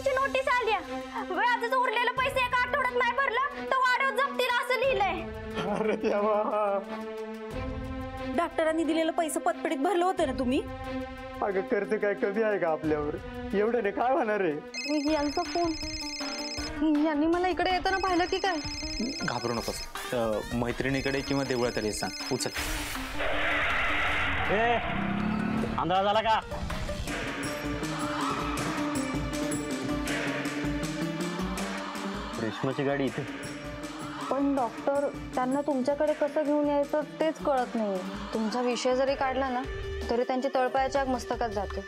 जप्तीची नोटीस आली आहे. व्याजाचं उरलेलं पैसे एका आठवड्यात नाही भरलं तर वाढव जप्तीला असं लिहिलंय. अरे देवा. डॉक्टरांनी दिलेलं पैसे पतपेढीत भरलं होतं ना तुम्ही? अगं कर्ज काय कमी आहे का आपल्यावर? एवढं नाही काय होणार आहे? यांचा फोन. यांनी मला इकडे येताना पाहिलं की काय? घाबरू नकोस. मैत्रिणीकडे किंवा देवळात आली सांग. उचल. आंधळा झाला का? रेशमाची गाडी इथे. पण डॉक्टर, त्यांना तुमच्याकडे कसं घेऊन यायचं तेच कळत नाही. तुमचा विषय जरी काढला ना तरी त्यांची तळपायाच्या आग मस्तकात जाते.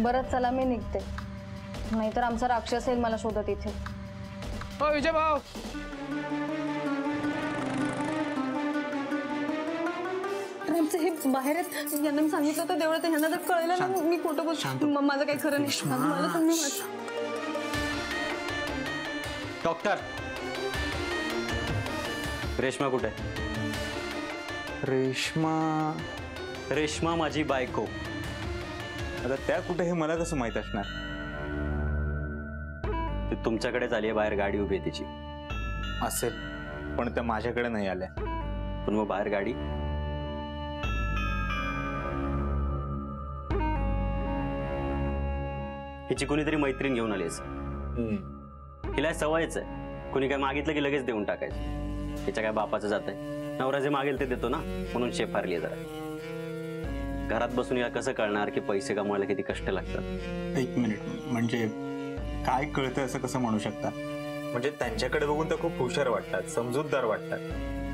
बरंच चला मी निघते, नाहीतर आमचा राक्षस येईल मला शोधत इथे. हो विजय भाऊ. आमचे हे बाहेर आहेत. यांना मी सांगितलं होतं देवळात. ह्यांना जर कळलं ना मी खोटं बोलतो. माझं काही खरं नाही. मला तुम्ही डॉक्टर, रेश्मा कुठे? रेश्मा माझी बायको. आता त्या कुठे हे मला कसं माहित असणार? ती तुमच्याकडेच आली आहे. बाहेर गाडी उभी आहे तिची. असेल, पण त्या माझ्याकडे नाही आल्या. पण मग बाहेर गाडी? हिची कोणीतरी मैत्रीण घेऊन आली आहे. हिला सवयच आहे, कोणी काय मागितलं की लगेच देऊन टाकायचं. हिच्या काय बापाचं जात आहे? नवरा जे मागेल ते देतो ना, म्हणून शेफारली आहे जरा. घरात बसून या कसं कळणार की पैसे कमवायला किती कष्ट लागतात? एक मिनिट, म्हणजे काय कळतं असं कसं म्हणू शकता? म्हणजे त्यांच्याकडे बघून तर खूप हुशार वाटतात, समजूतदार वाटतात.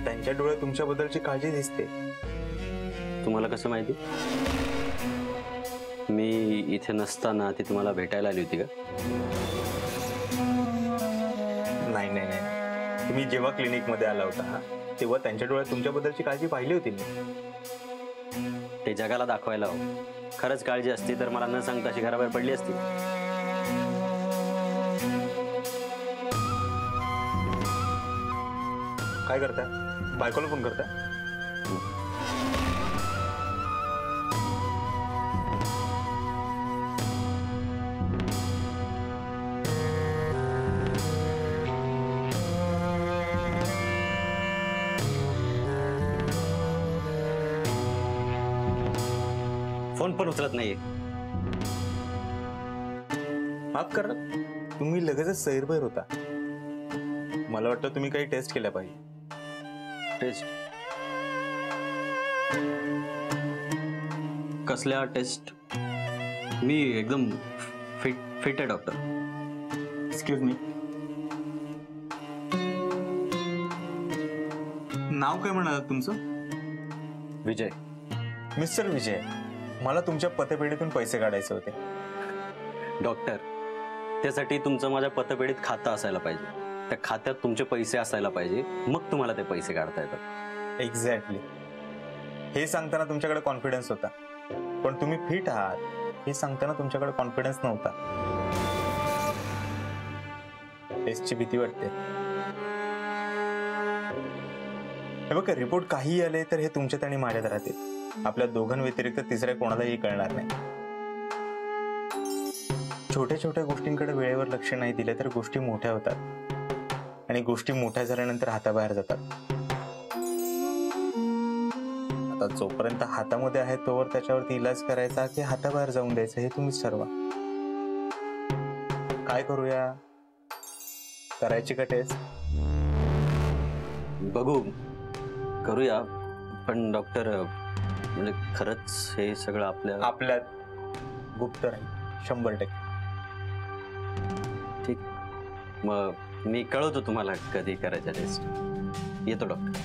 त्यांच्या डोळ्यात तुमच्याबद्दलची काळजी दिसते. तुम्हाला कसं माहिती? मी इथे नसताना ती तुम्हाला भेटायला आली होती का? नाही नाही नाही, तुम्ही जेव्हा क्लिनिकमध्ये आला होता तेव्हा त्यांच्या डोळ्यात तुमच्याबद्दलची काळजी पाहिली होती मी. ते जगाला दाखवायला हवं. खरंच काळजी असती तर मला न सांगता अशी घराबाहेर पडली असती. काय करताय? बायकोला फोन करताय? फोन पण उचलत नाहीये. माफ करा, तुम्ही लगेचच सैरभैर होता. मला वाटतं तुम्ही काही टेस्ट केल्या पाहिजे. टेस्ट? कसल्या टेस्ट? मी एकदम फिट आहे डॉक्टर. एक्सक्यूज मी, नाव काय म्हणालात तुमचं? विजय. मिस्टर विजय, मला तुमच्या पतपेढीतून पैसे काढायचे होते. डॉक्टर, त्यासाठी तुमचं माझ्या पतपेढीत खातं असायला पाहिजे. त्या खात्यात तुमचे पैसे असायला पाहिजे, मग तुम्हाला ते पैसे काढता येतात. एक्झॅक्टली. हे सांगताना तुमच्याकडे कॉन्फिडन्स होता, पण तुम्ही फिट आहात हे सांगताना तुमच्याकडे कॉन्फिडन्स नव्हता. टेस्टची भीती वाटते. हे बघा, रिपोर्ट काही आले तर हे तुमच्यात आणि माझ्यात राहतील. आपल्या दोघांव्यतिरिक्त तिसऱ्या कोणालाही कळणार नाही. छोट्या छोट्या गोष्टींकडे वेळेवर लक्ष नाही दिले तर गोष्टी मोठ्या होतात, आणि गोष्टी मोठ्या झाल्यानंतर हाताबाहेर जातात. आता जोपर्यंत हातामध्ये आहे तोवर त्याच्यावरती इलाज करायचा की हाताबाहेर जाऊन द्यायचं हे तुम्हीच ठरवा. काय करूया? करायची का टेस्ट? बघू, करूया. पण डॉक्टर, म्हणजे खरंच हे सगळं आपल्यात गुप्त राहील 100%. ठीक, मग मी कळवतो तुम्हाला कधी करायचं टेस्ट. येतो डॉक्टर.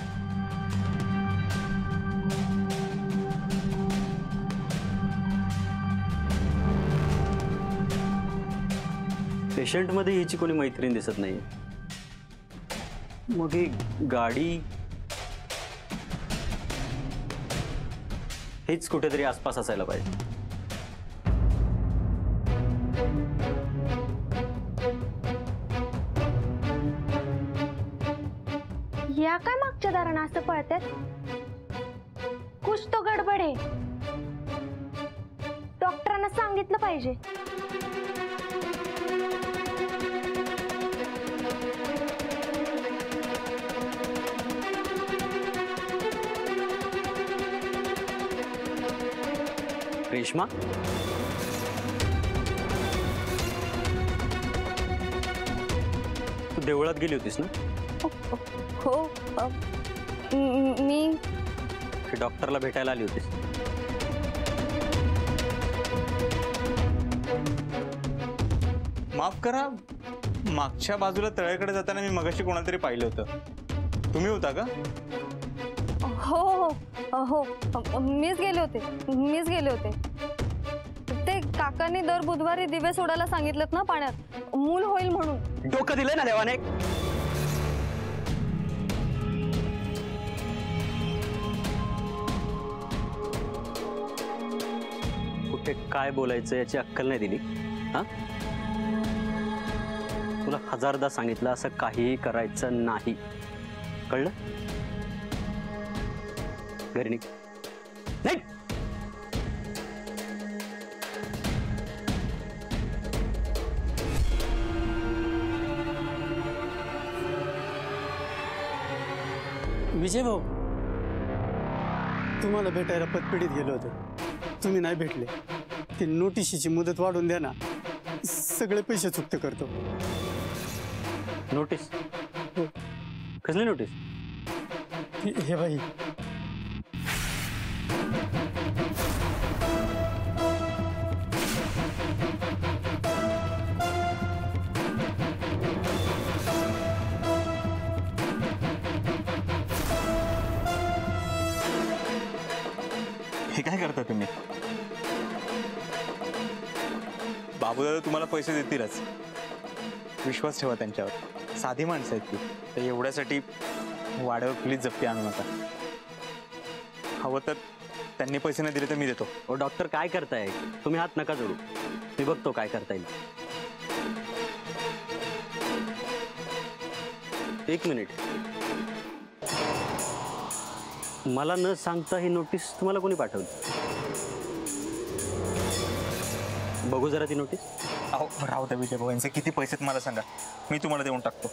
पेशंटमध्ये हिची कोणी मैत्रीण दिसत नाही. मग ही गाडी हेच कुठेतरी आसपास असायला पाहिजे. या काय मागच्या दारानं असं पळतात? कुछ तो गडबड आहे. डॉक्टरांना सांगितलं पाहिजे. रेश्मा, तू देवळात गेली होतीस ना? हो मी की डॉक्टरला भेटायला आली होतीस? माफ करा, मागच्या बाजूला तळ्याकडे जाताना मी मगाशी कोणाला तरी पाहिलं होतं. तुम्ही होता का? हो हो हो मीच गेले होते. ते काकांनी दर बुधवारी दिवे सोडायला सांगितलेत ना पाण्यात, मूल होईल म्हणून. डोकं दिलंय ना देवाने. कुठे काय बोलायचं याची अक्कल नाही दिली. हा, तुला हजारदा सांगितलं असं काहीही करायचं नाही, कळलं? घरी निघ. नाही, विजय भाऊ, तुम्हाला भेटायला पतपेढीत गेलो होतो, तुम्ही नाही भेटले. ते नोटिशीची मुदत वाढून द्या ना, सगळे पैसे चुकते करतो. नोटीस? कसली नोटीस? हे भाई, हे काय करता तुम्ही? बाबूदादा तुम्हाला पैसे देतीलच, विश्वास ठेवा त्यांच्यावर. साधी माणसं आहेत ती. तर एवढ्यासाठी वाड्यावर प्लीज जप्ती आणू नका. हवं तर त्यांनी पैसे नाही दिले तर मी देतो. ओ डॉक्टर, काय करताय तुम्ही? हात नका जोडू, मी बघतो काय करता येईल. एक मिनिट, मला न सांगता ही नोटीस तुम्हाला कोणी पाठवली? बघू जरा ती नोटीस. अहो राहू द्या विजय भाऊ, यांचे किती पैसे आहेत मला सांगा, मी तुम्हाला देऊन टाकतो.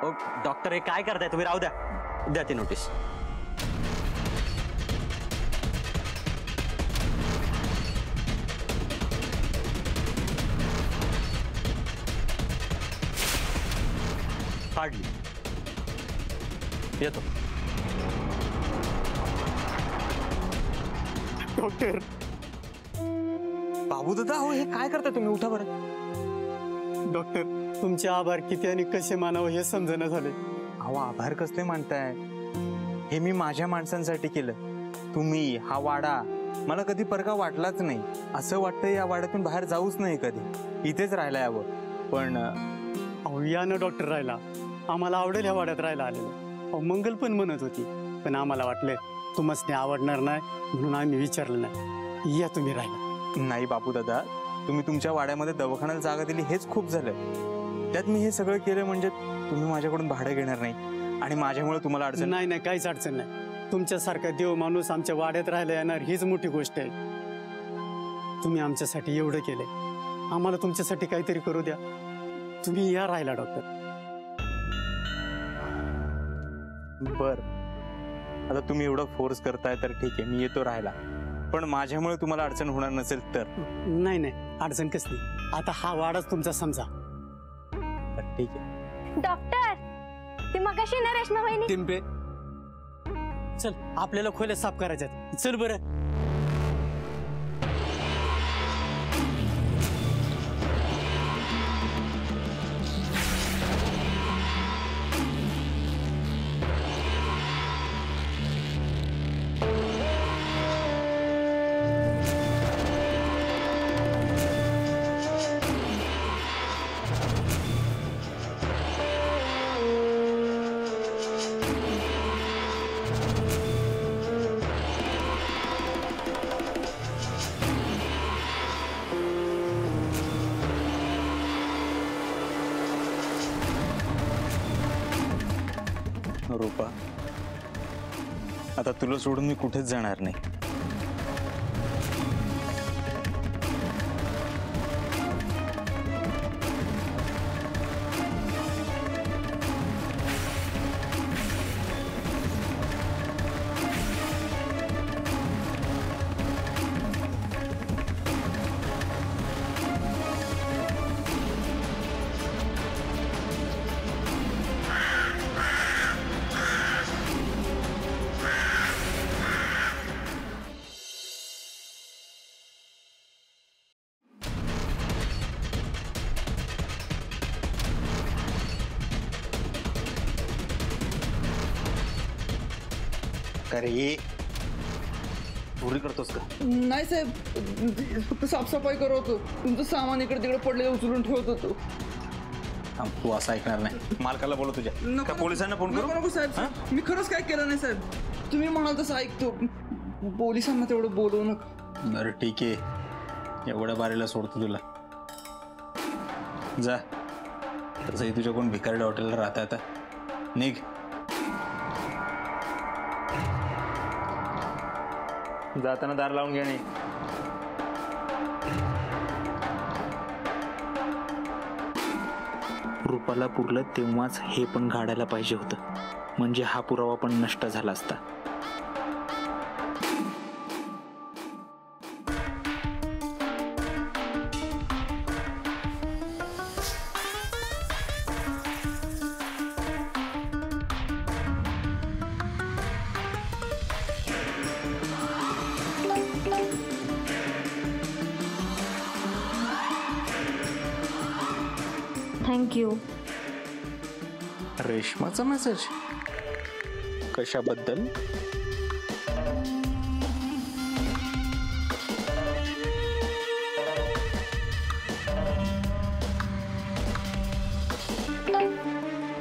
ओ डॉक्टर, हे काय करताय तुम्ही? राहू द्या, द्या ती नोटीस. काढली, येतो. डॉक्टर. बाबूदादा, अहो हे काय करता तुम्ही? उठा बरं. डॉक्टर, तुमचे आभार किती आणि कसे मानावं हे समजणं झाले. अहो आभार कसले मानताय? हे मी माझ्या माणसांसाठी केलं. तुम्ही, हा वाडा मला कधी परका वाटलाच नाही. असं वाटतं या वाड्यातून बाहेर जाऊच नाही कधी, इथेच राहायला यावं. पण अहो या ना डॉक्टर, राहायला आम्हाला आवडेल ह्या वाड्यात राहायला आलेलं. अहो मंगल पण म्हणत होती, पण आम्हाला वाटलं तुम्हाला आवडणार नाही म्हणून आम्ही विचारलं नाही. या तुम्ही राहायला. नाही बाबूदादा, तुम्ही तुमच्या वाड्यामध्ये दवाखान्याला जागा दिली हेच खूप झालं. त्यात मी हे सगळं केलं म्हणजे तुम्ही माझ्याकडून भाडं घेणार नाही आणि माझ्यामुळे तुम्हाला अडचण नाही नाही, काहीच अडचण नाही. तुमच्यासारखा देव माणूस आमच्या वाड्यात राहायला येणार हीच मोठी गोष्ट आहे. तुम्ही आमच्यासाठी एवढं केलंय, आम्हाला तुमच्यासाठी काहीतरी करू द्या. तुम्ही या राहायला डॉक्टर. बर, आता तुम्ही एवढं फोर्स करताय तर ठीक आहे, मी येतो राहायला. पण माझ्यामुळे तुम्हाला अडचण होणार नसेल तर? नाही नाही, अडचण कसली. आता हा वाडाच तुमचा समजा. तर ठीक आहे. डॉक्टर, ती मगाशी ना रेश्मा वहिनी. टिंपे, चल आपल्याला खोल्या साफ करायच्यात. चल बरं. रूपा, आता तुला सोडून मी कुठेच जाणार नाही. अरे चोरी करतोस का? नाही साहेब, फक्त साफसफाई करत होतो. तुमचं सामान इकडे तिकडे पडलेलं उचलून ठेवत होतो. तू असं ऐकणार नाही. मालकाला बोलव तुझ्या. का पोलिसांना फोन करू? नको साहेब, मी खरंच काय केलं नाही साहेब. तुम्ही म्हणाल तसं ऐकतो. पोलिसांना तेवढं बोलवू नका. बरं ठीक आहे, एवढ्या बारीला सोडतो तुला. जा, तसंही तुझ्या कोण भिकारड्या हॉटेलला राहता आता. निघ. जाताना दार लावून घेणे. रूपाला पुरलं तेव्हाच हे पण घाडायला पाहिजे होतं, म्हणजे हा पुरावा पण नष्ट झाला असता. थँक्यू. रेशमाचा मेसेज कशाबद्दल?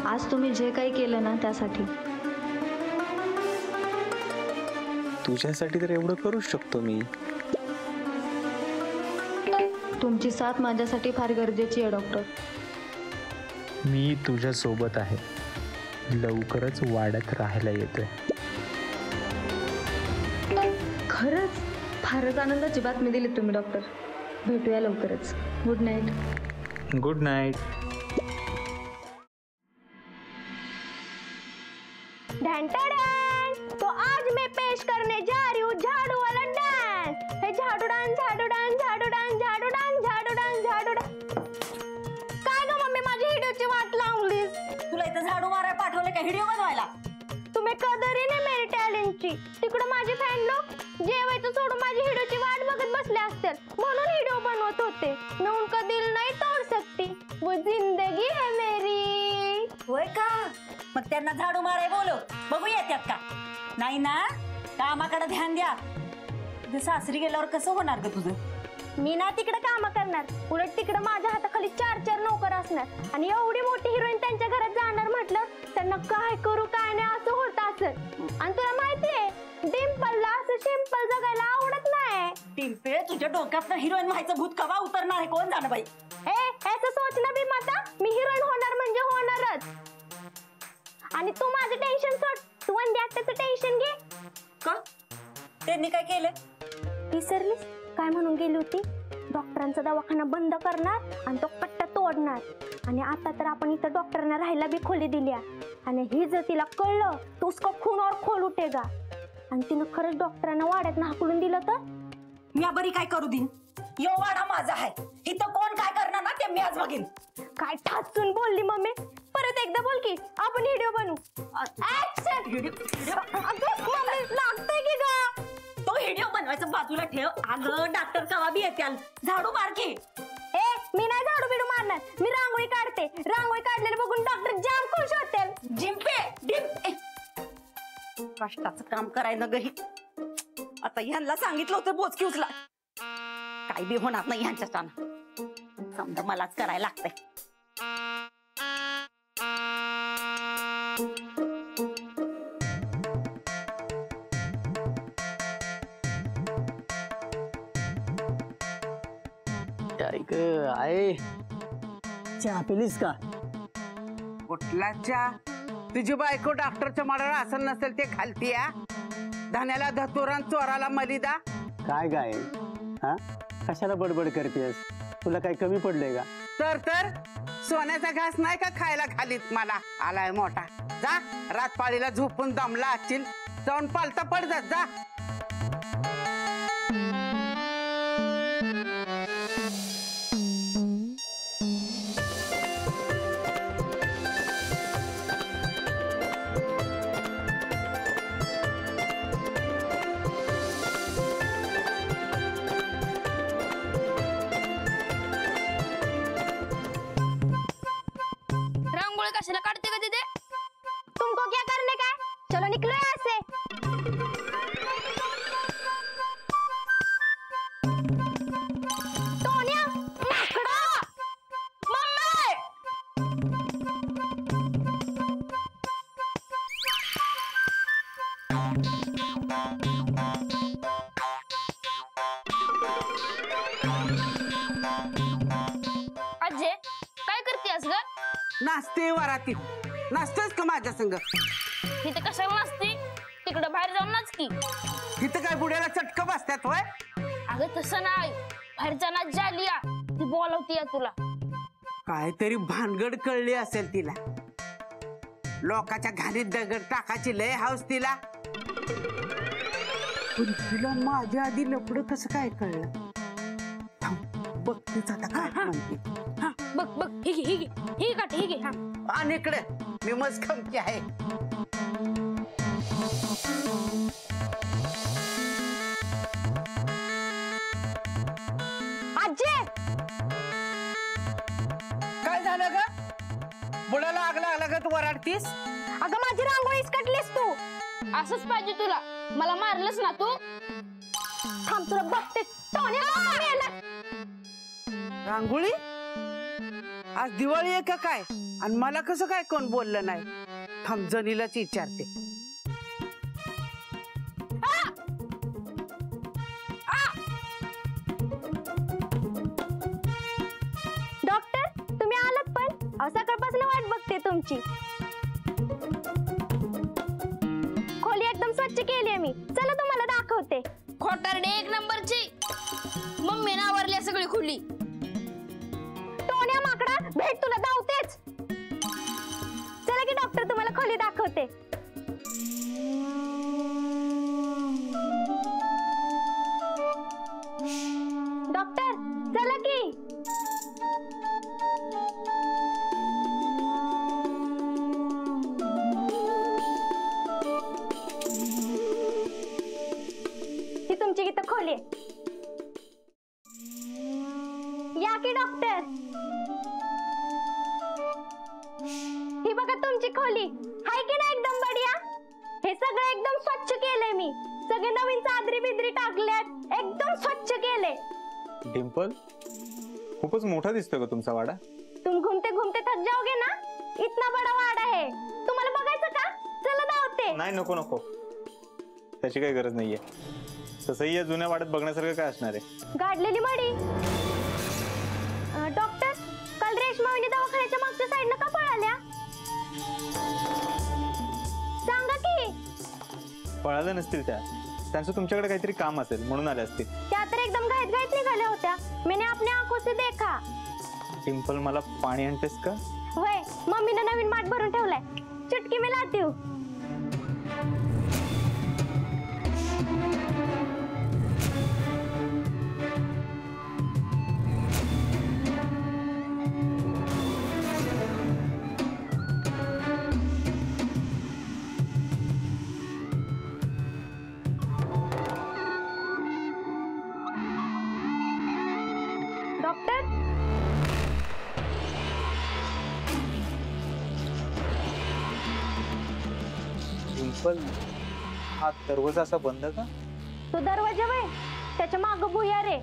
आज तुम्ही जे काही केलं ना त्यासाठी. तुझ्यासाठी तर एवढं करूच शकतो मी. तुमची साथ माझ्यासाठी फार गरजेची आहे डॉक्टर. मी तुझ्या सोबत आहे. लवकरच वाड्यात राहायला येतोय. खरंच फारच आनंदाची बातमी दिली तुम्ही डॉक्टर. भेटूया लवकरच. Good night. Good night. तो आज मैं पेश करने जा रही हूँ झाड़ू वाला डांस. हे झाडू डांस, झाडू डांस, झाडू डांस, झाडू डांस, झाडू डांस, झाडू डांस. काय ग मम्मी, माझी व्हिडिओची वाट लावलीस. तुला इथं झाडू मारायला पाठवले का व्हिडिओ बनवायला? तुम्ही कदरी नाही मेरी टॅलेंटची. तिकडं माझे फॅन लोक जेवायचं सोडून माझी व्हिडिओची वाट बघत बसले असतील, म्हणून व्हिडिओ बनवत होते. मैं उनका दिल नहीं तोड़ सकती, वो जिंदगी है मेरी. होय का? मग त्यांना झाडू माराय बोलव, बघू येतात का. नाही ना, कामाकडे ध्यान द्या. तुझ्या सासरी गेल्यावर कसं होणार ग तुझं? मी ना तिकडे काम करणार, उलट तिकडे माझ्या हाताखाली 4 नोकर असणार. आणि एवढी मोठी हिरोईन त्यांच्या घरात जाणार म्हटलं त्यांना काय करू काय नाही असं होत असत. आणि तुला माहितीये डिम्पलला असं सिंपल जगायला आवडत नाही. टिम्पे, तुझ्या डोक्यात हिरोईन व्हायचं भूत कवा उतरणार आहे कोण जाणं बाई. असं सोचणं बी माता, मी हिरोईन होणार म्हणजे होणारच. आणि तू माझं टेन्शन सोड, तू वंदे आत्याचं टेन्शन घे. का? त्यांनी काय केलं? विसरलीस काय म्हणून गेली होती? डॉक्टरांचा दवाखाना बंद करणार आणि तो कट्टा तोडणार. आणि आता तर आपण इथं डॉक्टरांना राहायला बी खोली दिल्या. आणि ही जर तिला कळलं तो उसका खून और खोल उठेगा. आणि तिनं खरंच डॉक्टरांना वाड्यात हाकलून दिलं तर मी बरी काय करू दिन? यो वाडा माझा आहे, इथं कोण काय करणार ना ते मी आज बघीन. काय ठासून बोलली मम्मी. परत एकदा बोल की आपण व्हिडिओ बनवू. मम्मी लागतंय की ग? तो व्हिडिओ बनवायचं बाजूला ठेव. अगं डॉक्टर कवा बी येत्याल, झाडू मार की. मी नाही झाडू बिडू मारणार, मी रांगोळी काढते. रांगोळी काढलेलं बघून डॉक्टर जाम खुश होतील. जिंपे कष्टाचं काम करायला गही. आता ह्यांना सांगितलं होतं बोचकी उचला, काय बी होणार नाही ह्यांच्या चाना. समजा मलाच करायला लागतंय. आहे चहा पिलीस का? कुठला चहा? तुझी बायको डॉक्टरच्या माळाला असं नसेल ते घालतीया. धान्याला धतोरण चोराला मलिदा. काय गाय हा कशाला बडबड करतेस? तुला काही कमी पडलंय का? तर सोन्याचा घास नाही का खायला खालीत मला आलाय मोठा. जा रातपाळीला झोपून दमला असतील जाऊन पालता पड जा. रांगोळी कशाला काढते का तिथे? तुमको क्या करने का? चलो निकलो यहाँ से. टोन्या, माकडा! मम्मी! अजय काय करतेस ग? नाचते वरातीत. नाचतोस का माझ्या संग? इथे कशाला नसती? तिकडं बाहेर जाऊन नाच की. इथं काय बुड्याला चटक बसतात होय? अगं तसं नाही, बाहेरचा नाच जालिया ती बोलवतीये तुला. काहीतरी भानगड कळली असेल तिला. लोकाच्या घाणीत दगड टाकायची लय हाऊस तिला. पण तिला माझ्या आधी लपड कसं काय कळलं? थांब, बघतीच आता काय म्हणते. बघ बघ ही घे. आणि इकडे मी मस्त खमकी आहे. आजी, काय झालं ग? बुडाला आग लागला ग तू वराडतीस? अगं माझी रांगोळीच कटलीस तू. असंच पाहिजे तुला. मला मारलंस ना तू. थांब तुला बघते. टोन्या, मामा मेला. रांगोळी? आज दिवाळी आहे का काय? आणि मला कसं काय कोण बोललं नाही? थांब जनीलाच विचारते. डॉक्टर तुम्ही आलात पण? सकाळपासून वाट बघते तुमची. खोली एकदम स्वच्छ केली आहे मी. चला तुम्हाला दाखवते. खोटारडे एक नंबरची. मम्मीने आवरली सगळी खुली. टोन्या, माकडा, भेट तुला धावतेच. चला की डॉक्टर तुम्हाला खोली दाखवते. डॉक्टर चला की. ही तुमची इथं खोली आहे. या की डॉक्टर. ही बघा तुमची खोली. हाय की नाही एकदम बढिया? हे सगळं एकदम स्वच्छ केलंय मी. सगळे नवीन चादरी बिदरी टाकल्यात. एकदम स्वच्छ केले. डिंपल, खूपच मोठा दिसतोय का तुमचा वाडा? तुम घूमते घूमते थक जाओगे ना. इतना बड़ा वाडा है. तुम्हाला बघायचं का? चला धावते. नाही, नको. त्याची काही गरज नाहीये. तसंही या जुन्या वाड्यात बघण्यासारखं काय असणार आहे? गाडलेली मडी. डॉक्टर, काल रेशमा वहिनी दवाखान्याच्या मागच्या साईडनं का पळाल्या? सांगा की. पळाल्या नसतील त्या. त्यांचं तुमच्याकडे काहीतरी काम असेल म्हणून आले असतील. त्या तर एकदम घाईत निघाल्या होत्या. मैंने अपने आंखों से देखा. डिंपल, मला पाणी आणतेस का? होय, मम्मीने नवीन माठ भरून ठेवलाय. चुटकी में लाती हूँ. डॉक्टर, डिंपल, हा दरवाजा असा बंद का? तो दरवाजा वय त्याच्या माग भुया रे.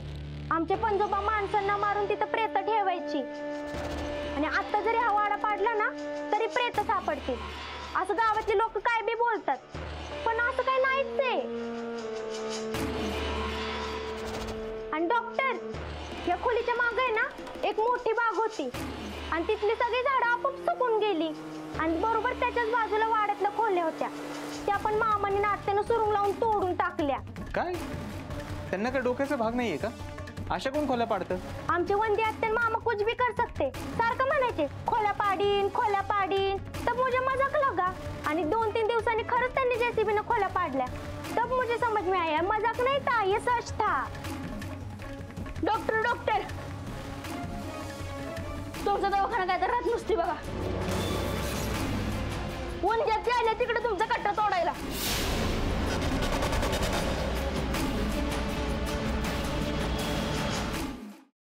आमचे पंजोबा माणसांना मारून तिथं प्रेत ठेवायची. आणि आता जरी हा वाडा पाडला ना तरी प्रेत सापडतील. असं गावातले लोक काय बी बोलतात, पण असं काही नाहीच आहे. आणि डॉक्टर, या खोलीच्या मागे आहे ना एक मोठी बाग होती आणि तिथली सगळी झाडं आपोआप सुकून गेली आणि बरोबर त्याच्याच बाजूला वाड्यातल्या खोल्या होत्या. त्या पण मामाने नात्यानं सुरुंग लावून तोडून टाकल्या. काय त्यांना काय डोक्याचा भाग नाहीये का? अशा कोण खोल्या पाडतं? आमचे वंदी आत्या मामा कुछ भी कर सकते. सारखं म्हणायचे खोल्या पाडीन. तब मुझे मजाक लगा आणि 2-3 दिवसांनी खरंच त्यांनी जेसीबीनं खोल्या पाडल्या. तब मुझे समझ में आया मजाक नहीं था, ये सच था. डॉक्टर तुमचा दवाखाना काय तर राहत नसते बघा. वंद्यात आल्या तिकडे तुमचा कट्टा तोडायला.